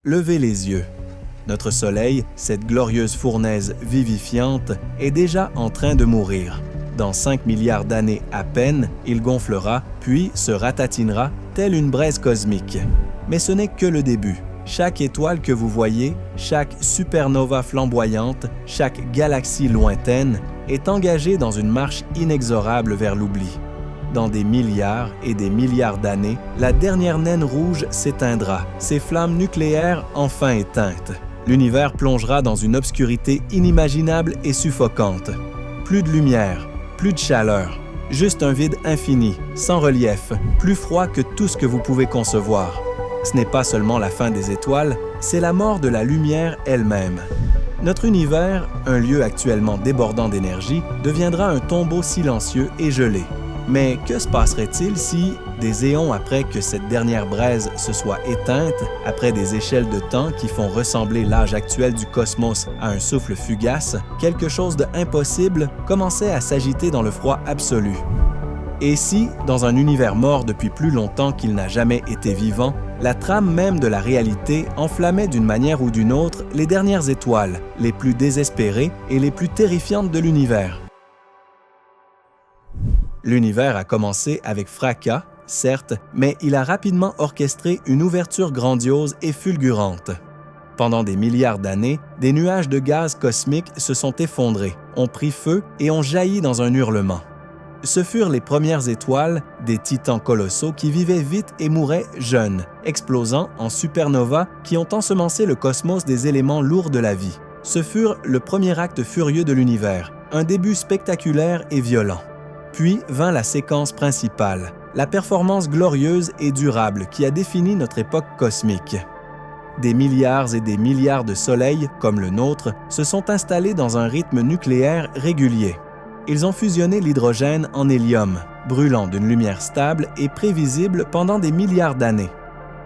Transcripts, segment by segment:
Levez les yeux. Notre Soleil, cette glorieuse fournaise vivifiante, est déjà en train de mourir. Dans 5 milliards d'années à peine, il gonflera, puis se ratatinera, telle une braise cosmique. Mais ce n'est que le début. Chaque étoile que vous voyez, chaque supernova flamboyante, chaque galaxie lointaine est engagée dans une marche inexorable vers l'oubli. Dans des milliards et des milliards d'années, la dernière naine rouge s'éteindra, ses flammes nucléaires enfin éteintes. L'univers plongera dans une obscurité inimaginable et suffocante. Plus de lumière, plus de chaleur, juste un vide infini, sans relief, plus froid que tout ce que vous pouvez concevoir. Ce n'est pas seulement la fin des étoiles, c'est la mort de la lumière elle-même. Notre univers, un lieu actuellement débordant d'énergie, deviendra un tombeau silencieux et gelé. Mais que se passerait-il si, des éons après que cette dernière braise se soit éteinte, après des échelles de temps qui font ressembler l'âge actuel du cosmos à un souffle fugace, quelque chose d'impossible commençait à s'agiter dans le froid absolu? Et si, dans un univers mort depuis plus longtemps qu'il n'a jamais été vivant, la trame même de la réalité enflammait d'une manière ou d'une autre les dernières étoiles, les plus désespérées et les plus terrifiantes de l'univers? L'univers a commencé avec fracas, certes, mais il a rapidement orchestré une ouverture grandiose et fulgurante. Pendant des milliards d'années, des nuages de gaz cosmiques se sont effondrés, ont pris feu et ont jailli dans un hurlement. Ce furent les premières étoiles, des titans colossaux qui vivaient vite et mouraient jeunes, explosant en supernovas qui ont ensemencé le cosmos des éléments lourds de la vie. Ce furent le premier acte furieux de l'univers, un début spectaculaire et violent. Puis vint la séquence principale, la performance glorieuse et durable qui a défini notre époque cosmique. Des milliards et des milliards de soleils, comme le nôtre, se sont installés dans un rythme nucléaire régulier. Ils ont fusionné l'hydrogène en hélium, brûlant d'une lumière stable et prévisible pendant des milliards d'années.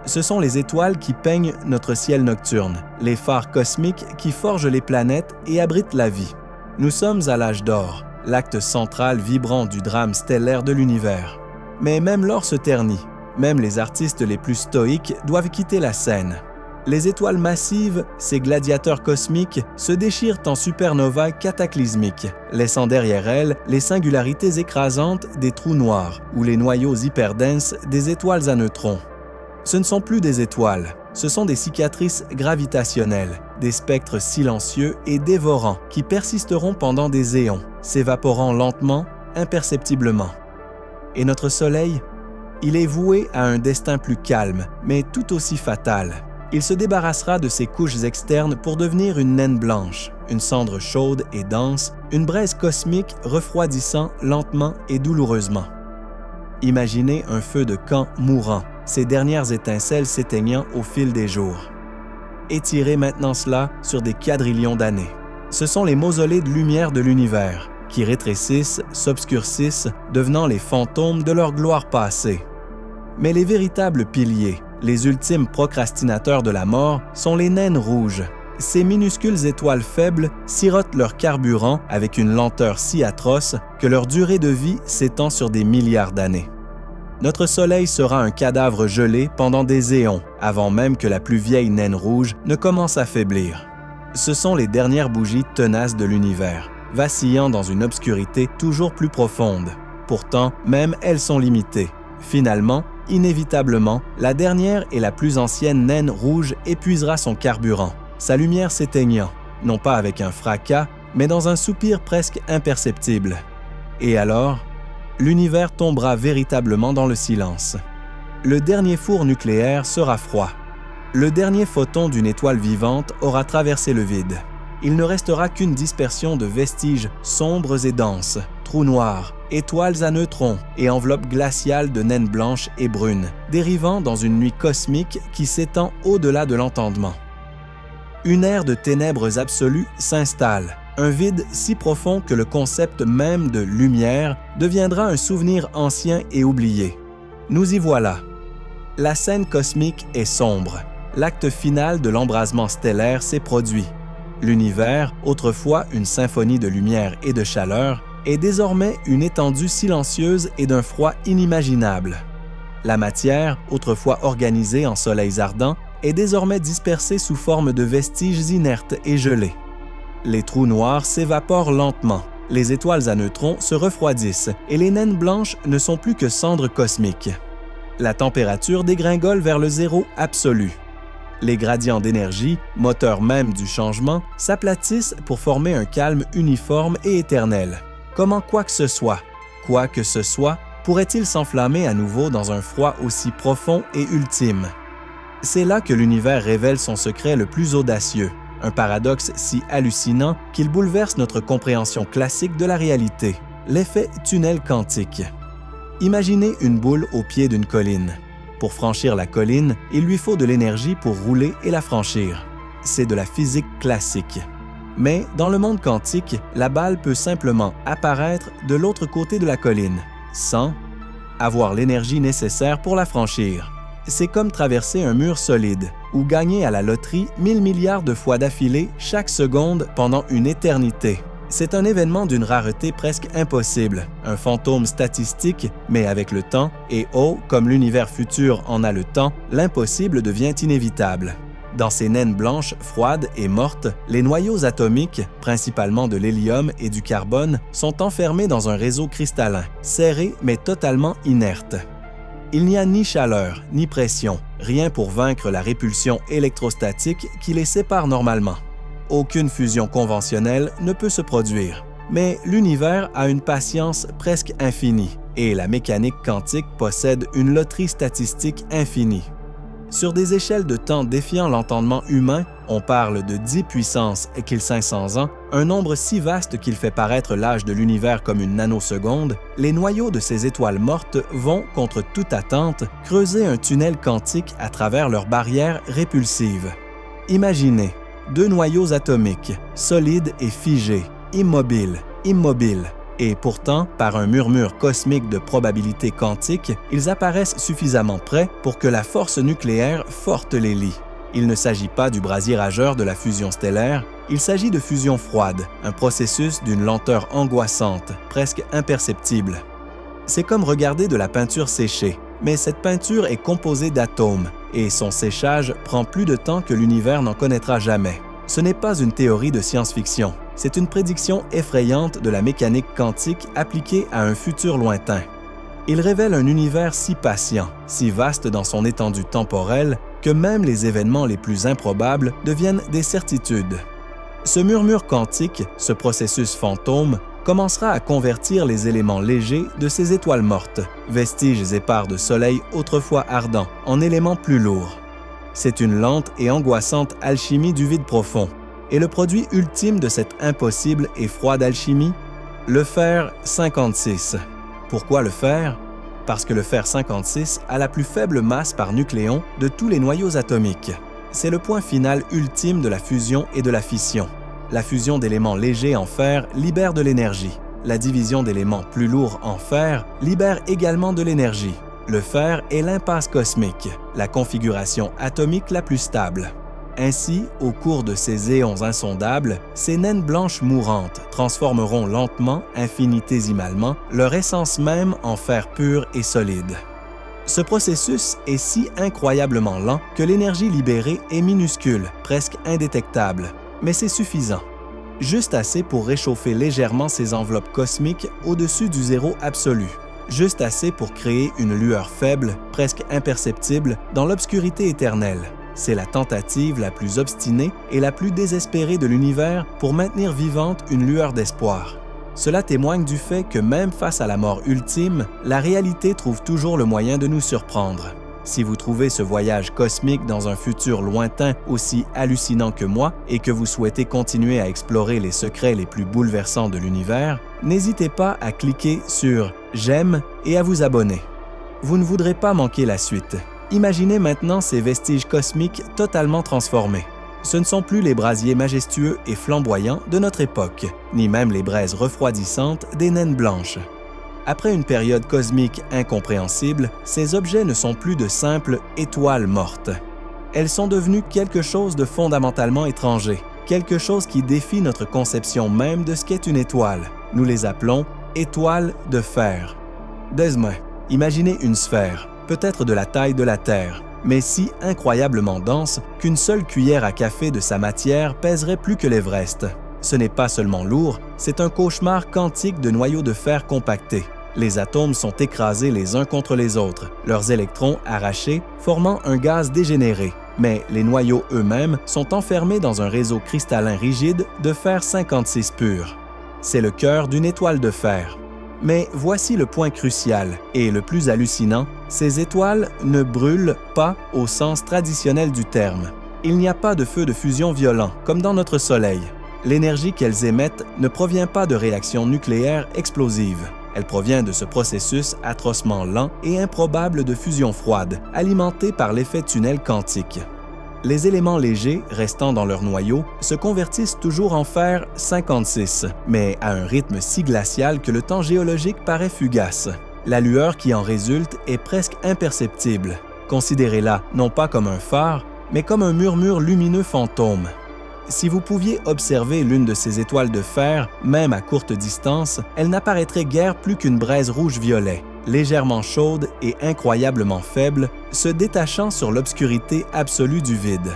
Ce sont les étoiles qui peignent notre ciel nocturne, les phares cosmiques qui forgent les planètes et abritent la vie. Nous sommes à l'âge d'or, l'acte central vibrant du drame stellaire de l'univers. Mais même l'or se ternit, même les artistes les plus stoïques doivent quitter la scène. Les étoiles massives, ces gladiateurs cosmiques, se déchirent en supernovas cataclysmiques, laissant derrière elles les singularités écrasantes des trous noirs ou les noyaux hyperdenses des étoiles à neutrons. Ce ne sont plus des étoiles, ce sont des cicatrices gravitationnelles, des spectres silencieux et dévorants qui persisteront pendant des éons, s'évaporant lentement, imperceptiblement. Et notre Soleil, il est voué à un destin plus calme, mais tout aussi fatal. Il se débarrassera de ses couches externes pour devenir une naine blanche, une cendre chaude et dense, une braise cosmique refroidissant lentement et douloureusement. Imaginez un feu de camp mourant, ses dernières étincelles s'éteignant au fil des jours. Étirez maintenant cela sur des quadrillions d'années. Ce sont les mausolées de lumière de l'univers, qui rétrécissent, s'obscurcissent, devenant les fantômes de leur gloire passée. Mais les véritables piliers, les ultimes procrastinateurs de la mort, sont les naines rouges. Ces minuscules étoiles faibles sirotent leur carburant avec une lenteur si atroce que leur durée de vie s'étend sur des milliards d'années. Notre Soleil sera un cadavre gelé pendant des éons, avant même que la plus vieille naine rouge ne commence à faiblir. Ce sont les dernières bougies tenaces de l'univers, vacillant dans une obscurité toujours plus profonde. Pourtant, même elles sont limitées. Finalement, inévitablement, la dernière et la plus ancienne naine rouge épuisera son carburant, sa lumière s'éteignant, non pas avec un fracas, mais dans un soupir presque imperceptible. Et alors, l'univers tombera véritablement dans le silence. Le dernier four nucléaire sera froid. Le dernier photon d'une étoile vivante aura traversé le vide. Il ne restera qu'une dispersion de vestiges sombres et denses, trous noirs, étoiles à neutrons et enveloppes glaciales de naines blanches et brunes, dérivant dans une nuit cosmique qui s'étend au-delà de l'entendement. Une ère de ténèbres absolues s'installe, un vide si profond que le concept même de lumière deviendra un souvenir ancien et oublié. Nous y voilà. La scène cosmique est sombre. L'acte final de l'embrasement stellaire s'est produit. L'univers, autrefois une symphonie de lumière et de chaleur, est désormais une étendue silencieuse et d'un froid inimaginable. La matière, autrefois organisée en soleils ardents, est désormais dispersée sous forme de vestiges inertes et gelés. Les trous noirs s'évaporent lentement, les étoiles à neutrons se refroidissent et les naines blanches ne sont plus que cendres cosmiques. La température dégringole vers le zéro absolu. Les gradients d'énergie, moteur même du changement, s'aplatissent pour former un calme uniforme et éternel. Comment quoi que ce soit, pourrait-il s'enflammer à nouveau dans un froid aussi profond et ultime? C'est là que l'univers révèle son secret le plus audacieux, un paradoxe si hallucinant qu'il bouleverse notre compréhension classique de la réalité, l'effet tunnel quantique. Imaginez une boule au pied d'une colline. Pour franchir la colline, il lui faut de l'énergie pour rouler et la franchir. C'est de la physique classique. Mais dans le monde quantique, la balle peut simplement apparaître de l'autre côté de la colline, sans avoir l'énergie nécessaire pour la franchir. C'est comme traverser un mur solide ou gagner à la loterie 1000 milliards de fois d'affilée chaque seconde pendant une éternité. C'est un événement d'une rareté presque impossible, un fantôme statistique, mais avec le temps, et comme l'univers futur en a le temps, l'impossible devient inévitable. Dans ces naines blanches, froides et mortes, les noyaux atomiques, principalement de l'hélium et du carbone, sont enfermés dans un réseau cristallin, serré mais totalement inerte. Il n'y a ni chaleur, ni pression, rien pour vaincre la répulsion électrostatique qui les sépare normalement. Aucune fusion conventionnelle ne peut se produire. Mais l'univers a une patience presque infinie et la mécanique quantique possède une loterie statistique infinie. Sur des échelles de temps défiant l'entendement humain, on parle de 10 puissance équile 500 ans, un nombre si vaste qu'il fait paraître l'âge de l'univers comme une nanoseconde, les noyaux de ces étoiles mortes vont, contre toute attente, creuser un tunnel quantique à travers leurs barrières répulsives. Imaginez, 2 noyaux atomiques, solides et figés, immobiles, et pourtant, par un murmure cosmique de probabilité quantique, ils apparaissent suffisamment près pour que la force nucléaire forte les lie. Il ne s'agit pas du brasier rageur de la fusion stellaire, il s'agit de fusion froide, un processus d'une lenteur angoissante, presque imperceptible. C'est comme regarder de la peinture séchée, mais cette peinture est composée d'atomes, et son séchage prend plus de temps que l'univers n'en connaîtra jamais. Ce n'est pas une théorie de science-fiction, c'est une prédiction effrayante de la mécanique quantique appliquée à un futur lointain. Il révèle un univers si patient, si vaste dans son étendue temporelle, que même les événements les plus improbables deviennent des certitudes. Ce murmure quantique, ce processus fantôme, commencera à convertir les éléments légers de ces étoiles mortes, vestiges épars de soleil autrefois ardents, en éléments plus lourds. C'est une lente et angoissante alchimie du vide profond. Et le produit ultime de cette impossible et froide alchimie? Le fer 56. Pourquoi le fer? Parce que le fer 56 a la plus faible masse par nucléon de tous les noyaux atomiques. C'est le point final ultime de la fusion et de la fission. La fusion d'éléments légers en fer libère de l'énergie. La division d'éléments plus lourds en fer libère également de l'énergie. Le fer est l'impasse cosmique, la configuration atomique la plus stable. Ainsi, au cours de ces éons insondables, ces naines blanches mourantes transformeront lentement, infinitésimalement, leur essence même en fer pur et solide. Ce processus est si incroyablement lent que l'énergie libérée est minuscule, presque indétectable, mais c'est suffisant. Juste assez pour réchauffer légèrement ces enveloppes cosmiques au-dessus du zéro absolu. Juste assez pour créer une lueur faible, presque imperceptible, dans l'obscurité éternelle. C'est la tentative la plus obstinée et la plus désespérée de l'univers pour maintenir vivante une lueur d'espoir. Cela témoigne du fait que même face à la mort ultime, la réalité trouve toujours le moyen de nous surprendre. Si vous trouvez ce voyage cosmique dans un futur lointain aussi hallucinant que moi et que vous souhaitez continuer à explorer les secrets les plus bouleversants de l'univers, n'hésitez pas à cliquer sur « J'aime » et à vous abonner. Vous ne voudrez pas manquer la suite. Imaginez maintenant ces vestiges cosmiques totalement transformés. Ce ne sont plus les brasiers majestueux et flamboyants de notre époque, ni même les braises refroidissantes des naines blanches. Après une période cosmique incompréhensible, ces objets ne sont plus de simples étoiles mortes. Elles sont devenues quelque chose de fondamentalement étranger, quelque chose qui défie notre conception même de ce qu'est une étoile. Nous les appelons étoiles de fer. Desmond, imaginez une sphère, peut-être de la taille de la Terre. mais si incroyablement dense qu'une seule cuillère à café de sa matière pèserait plus que l'Everest. Ce n'est pas seulement lourd, c'est un cauchemar quantique de noyaux de fer compactés. Les atomes sont écrasés les uns contre les autres, leurs électrons arrachés, formant un gaz dégénéré. Mais les noyaux eux-mêmes sont enfermés dans un réseau cristallin rigide de fer 56 pur. C'est le cœur d'une étoile de fer. Mais voici le point crucial et le plus hallucinant, ces étoiles ne brûlent pas au sens traditionnel du terme. Il n'y a pas de feu de fusion violent, comme dans notre Soleil. L'énergie qu'elles émettent ne provient pas de réactions nucléaires explosives. Elle provient de ce processus atrocement lent et improbable de fusion froide, alimenté par l'effet tunnel quantique. Les éléments légers restant dans leur noyau se convertissent toujours en fer 56, mais à un rythme si glacial que le temps géologique paraît fugace. La lueur qui en résulte est presque imperceptible. Considérez-la non pas comme un phare, mais comme un murmure lumineux fantôme. Si vous pouviez observer l'une de ces étoiles de fer, même à courte distance, elle n'apparaîtrait guère plus qu'une braise rouge-violet, légèrement chaude et incroyablement faible, se détachant sur l'obscurité absolue du vide.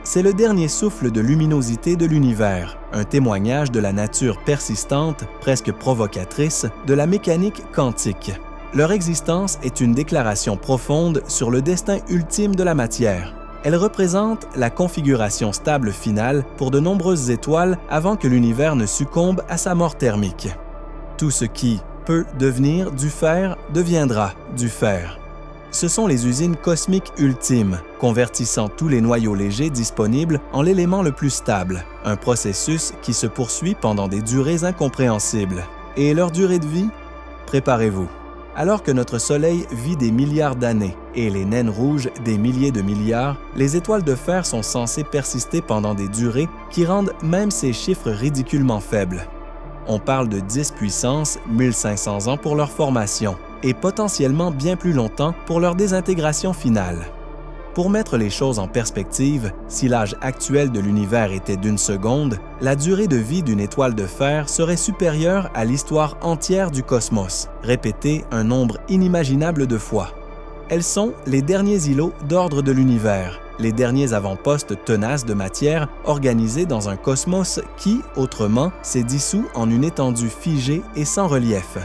C'est le dernier souffle de luminosité de l'univers, un témoignage de la nature persistante, presque provocatrice, de la mécanique quantique. Leur existence est une déclaration profonde sur le destin ultime de la matière. Elle représente la configuration stable finale pour de nombreuses étoiles avant que l'univers ne succombe à sa mort thermique. Tout ce qui peut devenir du fer deviendra du fer. Ce sont les usines cosmiques ultimes, convertissant tous les noyaux légers disponibles en l'élément le plus stable, un processus qui se poursuit pendant des durées incompréhensibles. Et leur durée de vie? Préparez-vous. Alors que notre Soleil vit des milliards d'années et les naines rouges des milliers de milliards, les étoiles de fer sont censées persister pendant des durées qui rendent même ces chiffres ridiculement faibles. On parle de 10 puissance 1500 ans pour leur formation et potentiellement bien plus longtemps pour leur désintégration finale. Pour mettre les choses en perspective, si l'âge actuel de l'univers était d'1 seconde, la durée de vie d'une étoile de fer serait supérieure à l'histoire entière du cosmos, répétée un nombre inimaginable de fois. Elles sont les derniers îlots d'ordre de l'univers, les derniers avant-postes tenaces de matière organisés dans un cosmos qui, autrement, s'est dissous en une étendue figée et sans relief.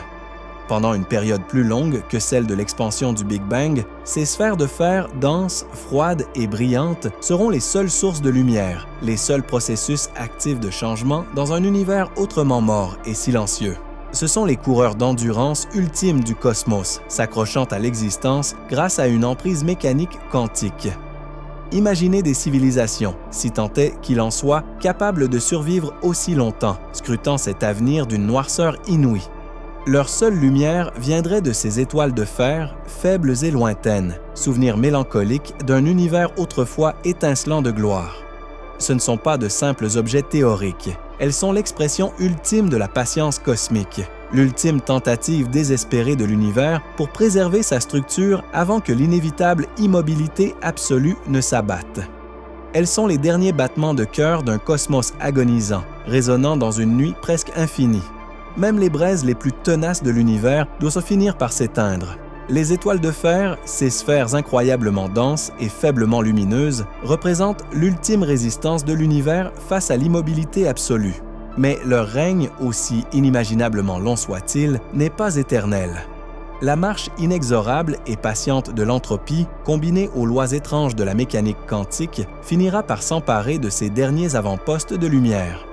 Pendant une période plus longue que celle de l'expansion du Big Bang, ces sphères de fer denses, froides et brillantes seront les seules sources de lumière, les seuls processus actifs de changement dans un univers autrement mort et silencieux. Ce sont les coureurs d'endurance ultimes du cosmos, s'accrochant à l'existence grâce à une emprise mécanique quantique. Imaginez des civilisations, si tant est qu'il en soit, capables de survivre aussi longtemps, scrutant cet avenir d'une noirceur inouïe. Leur seule lumière viendrait de ces étoiles de fer, faibles et lointaines, souvenirs mélancoliques d'un univers autrefois étincelant de gloire. Ce ne sont pas de simples objets théoriques, elles sont l'expression ultime de la patience cosmique, l'ultime tentative désespérée de l'univers pour préserver sa structure avant que l'inévitable immobilité absolue ne s'abatte. Elles sont les derniers battements de cœur d'un cosmos agonisant, résonnant dans une nuit presque infinie. Même les braises les plus tenaces de l'univers doivent finir par s'éteindre. Les étoiles de fer, ces sphères incroyablement denses et faiblement lumineuses, représentent l'ultime résistance de l'univers face à l'immobilité absolue. Mais leur règne, aussi inimaginablement long soit-il, n'est pas éternel. La marche inexorable et patiente de l'entropie, combinée aux lois étranges de la mécanique quantique, finira par s'emparer de ces derniers avant-postes de lumière.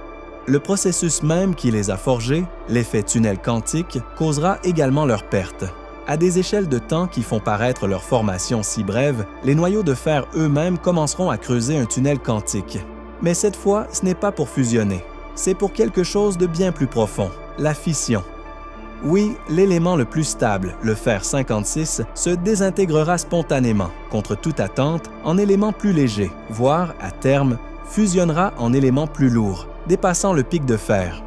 Le processus même qui les a forgés, l'effet tunnel quantique, causera également leur perte. À des échelles de temps qui font paraître leur formation si brève, les noyaux de fer eux-mêmes commenceront à creuser un tunnel quantique. Mais cette fois, ce n'est pas pour fusionner. C'est pour quelque chose de bien plus profond, la fission. Oui, l'élément le plus stable, le fer 56, se désintégrera spontanément, contre toute attente, en éléments plus légers, voire, à terme, fusionnera en éléments plus lourds, dépassant le pic de fer.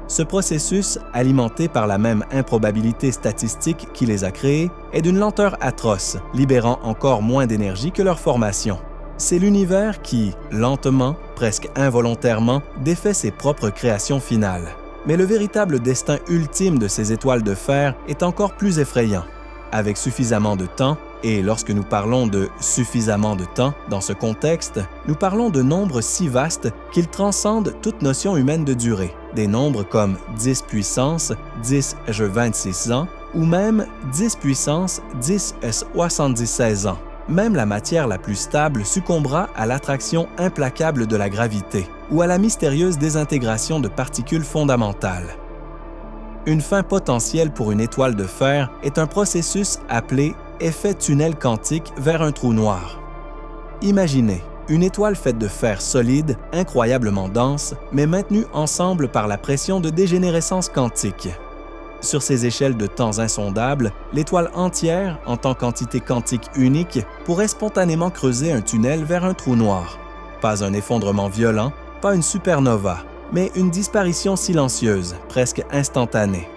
Ce processus, alimenté par la même improbabilité statistique qui les a créés, est d'une lenteur atroce, libérant encore moins d'énergie que leur formation. C'est l'univers qui, lentement, presque involontairement, défait ses propres créations finales. Mais le véritable destin ultime de ces étoiles de fer est encore plus effrayant. Avec suffisamment de temps, Et lorsque nous parlons de « suffisamment de temps » dans ce contexte, nous parlons de nombres si vastes qu'ils transcendent toute notion humaine de durée. Des nombres comme 10 puissance 10-26 ans ou même 10 puissance 10-76 ans. Même la matière la plus stable succombera à l'attraction implacable de la gravité ou à la mystérieuse désintégration de particules fondamentales. Une fin potentielle pour une étoile de fer est un processus appelé effet tunnel quantique vers un trou noir. Imaginez une étoile faite de fer solide, incroyablement dense, mais maintenue ensemble par la pression de dégénérescence quantique. Sur ces échelles de temps insondables, l'étoile entière, en tant qu'entité quantique unique, pourrait spontanément creuser un tunnel vers un trou noir. Pas un effondrement violent, pas une supernova, mais une disparition silencieuse, presque instantanée.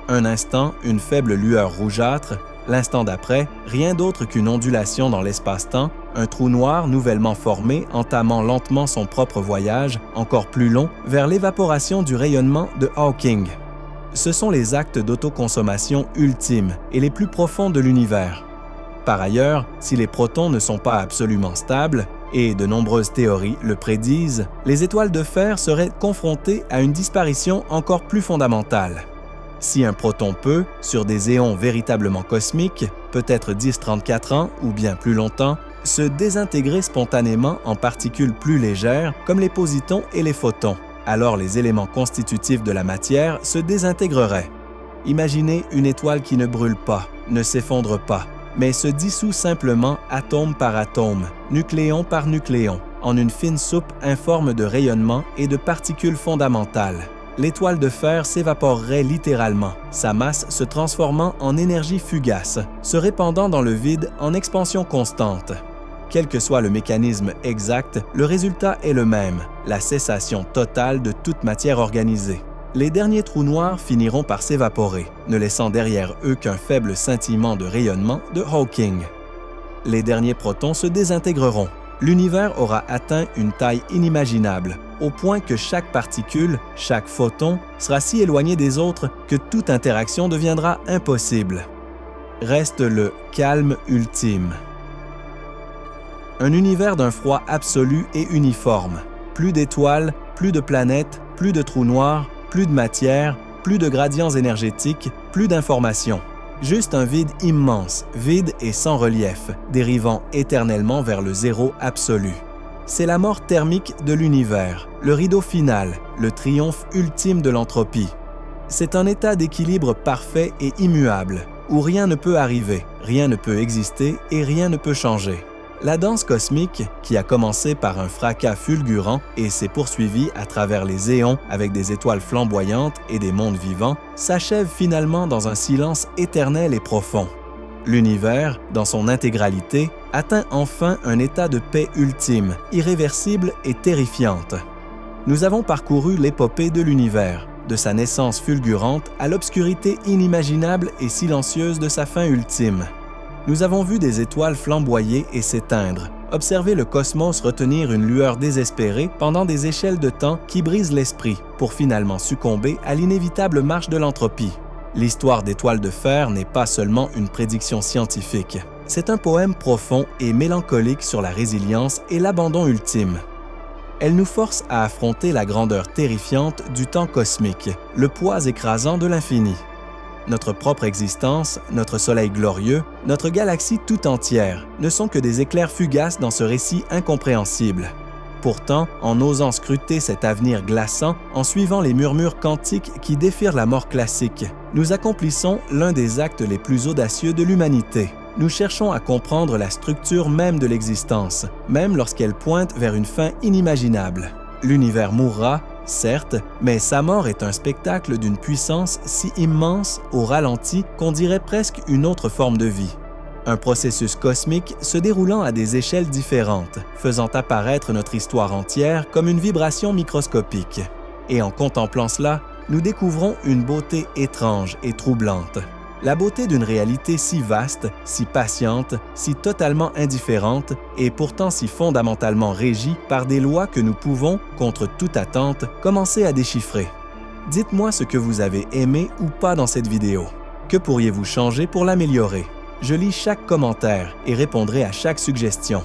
Un instant, une faible lueur rougeâtre, l'instant d'après, rien d'autre qu'une ondulation dans l'espace-temps, un trou noir nouvellement formé entamant lentement son propre voyage, encore plus long, vers l'évaporation du rayonnement de Hawking. Ce sont les actes d'autoconsommation ultimes et les plus profonds de l'univers. Par ailleurs, si les protons ne sont pas absolument stables, et de nombreuses théories le prédisent, les étoiles de fer seraient confrontées à une disparition encore plus fondamentale. Si un proton peut, sur des éons véritablement cosmiques, peut-être 10-34 ans ou bien plus longtemps, se désintégrer spontanément en particules plus légères comme les positons et les photons, alors les éléments constitutifs de la matière se désintégreraient. Imaginez une étoile qui ne brûle pas, ne s'effondre pas, mais se dissout simplement atome par atome, nucléon par nucléon, en une fine soupe informe de rayonnement et de particules fondamentales. L'étoile de fer s'évaporerait littéralement, sa masse se transformant en énergie fugace, se répandant dans le vide en expansion constante. Quel que soit le mécanisme exact, le résultat est le même, la cessation totale de toute matière organisée. Les derniers trous noirs finiront par s'évaporer, ne laissant derrière eux qu'un faible scintillement de rayonnement de Hawking. Les derniers protons se désintégreront. L'univers aura atteint une taille inimaginable, au point que chaque particule, chaque photon, sera si éloigné des autres que toute interaction deviendra impossible. Reste le calme ultime. Un univers d'un froid absolu et uniforme. Plus d'étoiles, plus de planètes, plus de trous noirs, plus de matière, plus de gradients énergétiques, plus d'informations. Juste un vide immense, vide et sans relief, dérivant éternellement vers le zéro absolu. C'est la mort thermique de l'univers, le rideau final, le triomphe ultime de l'entropie. C'est un état d'équilibre parfait et immuable, où rien ne peut arriver, rien ne peut exister et rien ne peut changer. La danse cosmique, qui a commencé par un fracas fulgurant et s'est poursuivie à travers les éons avec des étoiles flamboyantes et des mondes vivants, s'achève finalement dans un silence éternel et profond. L'univers, dans son intégralité, atteint enfin un état de paix ultime, irréversible et terrifiante. Nous avons parcouru l'épopée de l'univers, de sa naissance fulgurante à l'obscurité inimaginable et silencieuse de sa fin ultime. Nous avons vu des étoiles flamboyer et s'éteindre, observer le cosmos retenir une lueur désespérée pendant des échelles de temps qui brisent l'esprit pour finalement succomber à l'inévitable marche de l'entropie. L'histoire d'étoiles de fer n'est pas seulement une prédiction scientifique. C'est un poème profond et mélancolique sur la résilience et l'abandon ultime. Elle nous force à affronter la grandeur terrifiante du temps cosmique, le poids écrasant de l'infini. Notre propre existence, notre soleil glorieux, notre galaxie tout entière ne sont que des éclairs fugaces dans ce récit incompréhensible. Pourtant, en osant scruter cet avenir glaçant, en suivant les murmures quantiques qui défirent la mort classique, nous accomplissons l'un des actes les plus audacieux de l'humanité. Nous cherchons à comprendre la structure même de l'existence, même lorsqu'elle pointe vers une fin inimaginable. L'univers mourra, certes, mais sa mort est un spectacle d'une puissance si immense au ralenti qu'on dirait presque une autre forme de vie. Un processus cosmique se déroulant à des échelles différentes, faisant apparaître notre histoire entière comme une vibration microscopique. Et en contemplant cela, nous découvrons une beauté étrange et troublante. La beauté d'une réalité si vaste, si patiente, si totalement indifférente et pourtant si fondamentalement régie par des lois que nous pouvons, contre toute attente, commencer à déchiffrer. Dites-moi ce que vous avez aimé ou pas dans cette vidéo. Que pourriez-vous changer pour l'améliorer? Je lis chaque commentaire et répondrai à chaque suggestion.